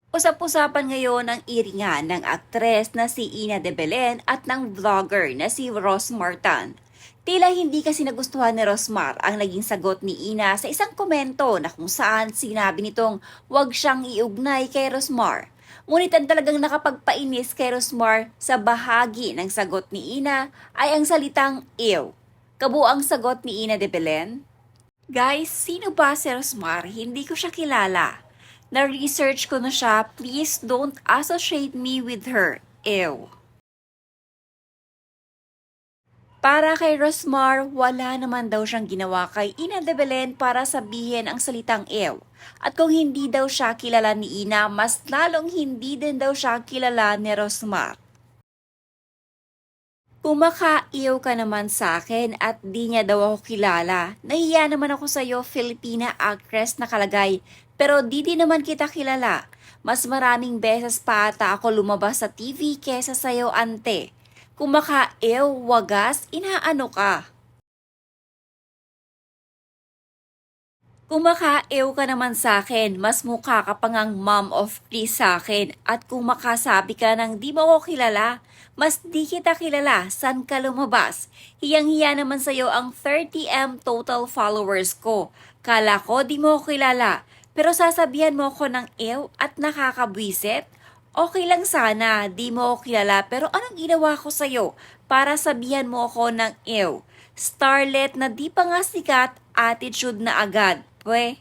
Usap-usapan ngayon ang iringan ng aktres na si Ina de Belen at ng vlogger na si Rosmar Tan. Tila hindi kasi nagustuhan ni Rosmar ang naging sagot ni Ina sa isang komento na kung saan sinabi nitong huwag siyang iugnay kay Rosmar. Ngunit ang talagang nakapagpainis kay Rosmar sa bahagi ng sagot ni Ina ay ang salitang ew. Kabuang sagot ni Ina de Belen: Guys, sino ba si Rosmar? Hindi ko siya kilala. Na-research ko na siya, please don't associate me with her. Ew. Para kay Rosmar, wala naman daw siyang ginawa kay Ina de Belen para sabihin ang salitang ew. At kung hindi daw siya kilala ni Ina, mas lalong hindi din daw siya kilala ni Rosmar. Kumakaiyaw ka naman sa akin at di niya daw ako kilala. Nahiya naman ako sa'yo, Filipina actress na kalagay, pero di din naman kita kilala. Mas maraming beses pa ata ako lumabas sa TV kesa sa'yo, ante. Kumakaiyaw, wagas, inaano ka. Kumakaew ka naman sa akin, mas mukha ka pang ang mom of three sa akin. At kung makasabi ka ng di mo ako kilala, mas di kita kilala, san ka lumabas? Hiyang-hiya naman sa'yo ang 30M total followers ko. Kala ko di mo ako kilala, pero sasabihan mo ako ng ew at nakakabwisit? Okay lang sana, di mo ako kilala, pero anong ginawa ko sa'yo para sabihan mo ako ng ew? Starlet na di pa nga sikat, attitude na agad. Pwe.